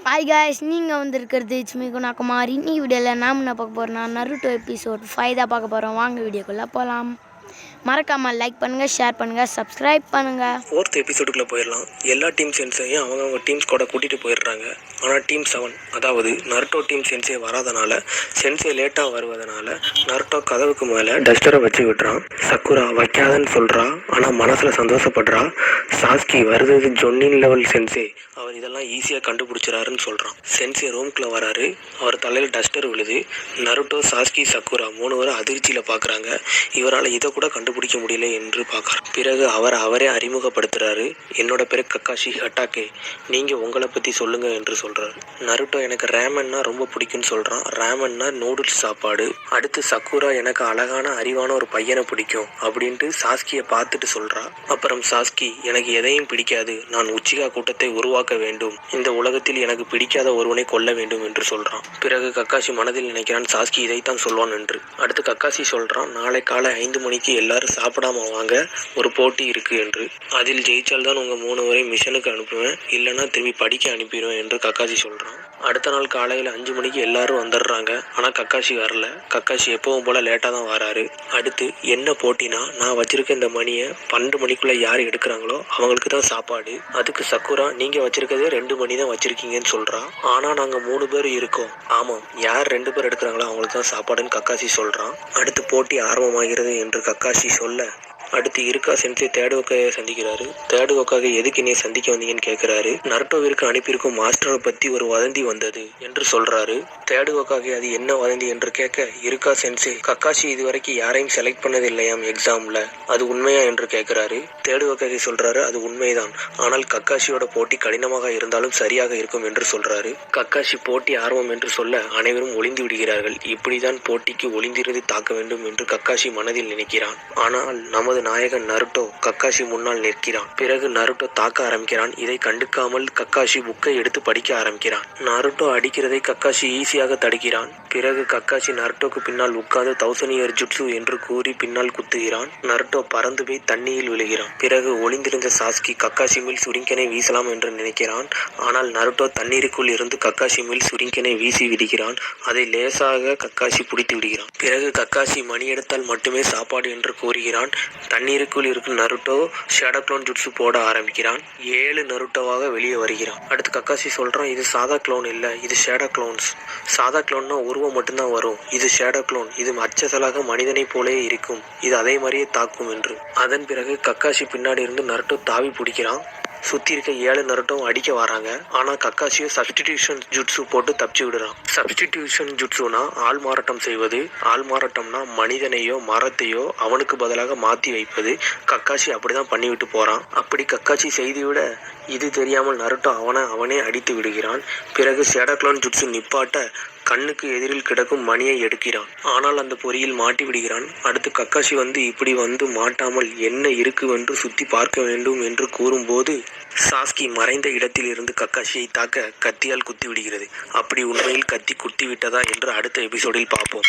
Hi guys, நீங்கள் வந்திருக்கிறது இட்ஸ்மி குணாகுமாரி. இன்னைக்கு வீடியோவில் நாம் என்ன பார்க்க போகிறோம்னா நருட்டோ எபிசோட் 5 தான் பார்க்க போகிறோம். வாங்க வீடியோக்குள்ளே போகலாம். மறக்காமல் லைக் பண்ணுங்கள், ஷேர் பண்ணுங்கள், சப்ஸ்கிரைப் பண்ணுங்கள். 4th எபிசோடுக்குள்ளே போயிடலாம். எல்லா டீம் சென்ஸையும் அவங்க டீம்ஸ் கூட கூட்டிகிட்டு போயிடுறாங்க. ஆனால் டீம் 7, அதாவது நருட்டோ டீம் சென்ஸே வராதனால, சென்ஸே லேட்டாக வருவதனால நருட்டோ கதவுக்கு மேலே டஸ்டரை வச்சு விட்டுறான். சக்குரா வைக்காதன்னு சொல்கிறா, ஆனால் மனசில் சந்தோஷப்படுறா. சாஸ்கி வருது ஜொன்னின் லெவல் சென்ஸே, அவர் இதெல்லாம் ஈஸியாக கண்டுபிடிச்சிறாருன்னு சொல்கிறான். சென்ஸே ரூம்குள்ளே வராரு. அவர் தலையில் டஸ்டர் விழுது. நருட்டோ, சாஸ்கி, சக்குரா 3 பேரும் அதிர்ச்சியில் பார்க்குறாங்க. இவரால் இதை கூட கண்டுபிடிக்க முடியல என்று பார்க்குறார். பிறகு அவரே அறிமுகப்படுத்துறாரு. என்னோட பேரு கக்காஷி ஹட்டாகே, நீங்கள் உங்களை பற்றி சொல்லுங்க என்று சொல்கிறார். நருட்டோ எனக்கு ரேமன்னா ரொம்ப பிடிக்கும்னு சொல்கிறான். ரேமன்னா நூடுல்ஸ் சாப்பாடு. அடுத்து சக்குரா எனக்கு அழகான அறிவான ஒரு பையனை பிடிக்கும் அப்படின்ட்டு சாஸ்கியை பார்த்துட்டு சொல்கிறா. அப்புறம் சாஸ்கி எனக்கு எதையும் பிடிக்காது, நான் உச்சிகா கூட்டத்தை உருவாக்க வேண்டும், இந்த உலகத்தில் எனக்கு பிடிக்காத ஒருவனை கொல்ல வேண்டும் என்று சொல்கிறான். பிறகு கக்காஷி மனதில் நினைக்கிறான் சாஸ்கி இதைத்தான் சொல்வான் என்று. அடுத்து கக்காஷி சொல்கிறான், நாளை காலை 5 மணிக்கு எல்லாரும் சாப்பிடாம வாங்க, ஒரு போட்டி இருக்கு என்று. அதில் ஜெயிச்சால் தான் உங்க 3 பேரை மிஷனுக்கு அனுப்புவேன், இல்லைன்னா திரும்பி படிக்க அனுப்பிடுவேன் என்று கக்காஷி சொல்றான். அடுத்த நாள் காலையில் 5 மணிக்கு எல்லாரும் வந்துடுறாங்க. ஆனால் கக்காஷி வரல. கக்காஷி எப்பவும் போல லேட்டாக தான் வராரு. அடுத்து என்ன போட்டினா, நான் வச்சிருக்க இந்த மணியை 12 மணிக்குள்ள யார் எடுக்கிறாங்களோ அவங்களுக்கு தான் சாப்பாடு. அதுக்கு சக்குரா, நீங்க வச்சிருக்கதே 2 மணி தான் வச்சிருக்கீங்கன்னு சொல்றா. ஆனா நாங்க 3 பேர் இருக்கோம். ஆமாம், யார் 2 பேர் எடுக்கிறாங்களோ அவங்களுக்கு தான் சாப்பாடுன்னு கக்காஷி சொல்றான். அடுத்து போட்டி ஆரம்பமாகிறது என்று கக்காஷி சொல்ல, அடுத்து இருக்கா சென்சே தேர்டு ஒக்காகையை சந்திக்கிறாரு. தேர்டு ஒக்காகை எதுக்கு நீ சந்திக்க வந்தீங்கன்னு கேட்கிறாரு. நருட்டோவிற்கு அனுப்பியிருக்கும் மாஸ்டரை பத்தி ஒரு வதந்தி வந்தது என்று சொல்றாரு. தேர்டு ஒக்காகை அது என்ன வதந்தி என்று கேட்க, இருக்கா சென்சே கக்காஷி இதுவரைக்கும் யாரையும் செலக்ட் பண்ணது இல்லையாம் எக்ஸாம்ல, அது உண்மையா என்று கேட்கிறாரு. தேர்டு ஒக்காகை சொல்றாரு, அது உண்மைதான், ஆனால் கக்காஷியோட போட்டி கடினமாக இருந்தாலும் சரியாக இருக்கும் என்று சொல்றாரு. கக்காஷி போட்டி ஆர்வம் என்று சொல்ல அனைவரும் ஒளிந்து விடுகிறார்கள். இப்படிதான் போட்டிக்கு ஒளிந்திருந்து தாக்க வேண்டும் என்று கக்காஷி மனதில் நினைக்கிறான். ஆனால் நமது நாயகன் நருட்டோ கக்காஷி முன்னால் நிற்கிறான். பிறகு நருட்டோ தாக்க ஆரம்பிக்கிறான். இதை கண்டுக்காமல் கக்காஷி புக்கை எடுத்து படிக்க ஆரம்பிக்கிறான். நருட்டோ அடிக்கிறதை கக்காஷி ஈஸியாக தடுக்கிறான். பிறகு கக்காஷி நருட்டோக்கு பின்னால் உட்கார்ந்து 1000 இயர் ஜுட்சு என்று கூறி பின்னால் குத்துகிறான். நருட்டோ பறந்து போய் தண்ணியில் விழுகிறான். பிறகு ஒளிந்திருந்த சாஸ்கி கக்காஷி மேல் சுரிங்கனை வீசலாம் என்று நினைக்கிறான். ஆனால் நருட்டோ தண்ணீருக்குள் இருந்து கக்காஷி மேல் சுரிங்கனை வீசி விடுகிறான். அதை லேசாக கக்காஷி பிடித்து விடுகிறான். பிறகு கக்காஷி மணி எடுத்தால் மட்டுமே சாப்பாடு என்று கூறுகிறான். தண்ணீருக்குள் இருக்கும் நருட்டோ ஷேடோ க்ளோன் ஜுட்சு போட ஆரம்பிக்கிறான். 7 நருட்டோவாக வெளியே வருகிறான். அடுத்து கக்காஷி சொல்றான், இது சாதா க்ளோன் இல்ல, இது ஷேடோ க்ளோன்ஸ். சாதா க்ளோன்னா உருவம் மட்டும்தான் வரும், இது ஷேடோ க்ளோன், இது அச்சசலாக மனிதனை போலே இருக்கும், இது அதே மாதிரியே தாக்கும் என்று. அதன் பிறகு கக்காஷி பின்னாடி இருந்து நருட்டோ தாவி பிடிக்கிறான். சுத்தி இருக்க 7 நருட்டோவும் அடிக்க வராங்க. ஆனா கக்காஷியோ சப்ஸ்டிடியூஷன் ஜுட்சு போட்டு தப்பிச்சு விடுறான். சப்ஸ்டிடியூஷன் ஜுட்சுனா ஆள் மாறாட்டம் செய்வது. ஆள் மாறாட்டம்னா மனிதனையோ மரத்தையோ அவனுக்கு பதிலாக மாத்தி வைப்பது. கக்காஷி அப்படிதான் பண்ணிவிட்டு போறான். அப்படி கக்காஷி செய்துவிட இது தெரியாமல் நருட்டோ அவனே அடித்து விடுகிறான். பிறகு ஷேடோ க்ளோன் ஜுட்சு நிப்பாட்ட கண்ணுக்கு எதிரில் கிடக்கும் மணியை எடுக்கிறான். ஆனால் அந்த பொறியில் மாட்டி விடுகிறான். அடுத்து கக்காஷி இப்படி மாட்டாமல் என்ன இருக்கு என்று சுத்தி பார்க்க வேண்டும் என்று கூறும்போது சாஸ்கி மறைந்த இடத்தில் இருந்து கக்காஷியை தாக்க கத்தியால் குத்தி விடுகிறது. அப்படி உண்மையில் கத்தி குத்தி விட்டதா என்று அடுத்த எபிசோடில் பார்ப்போம்.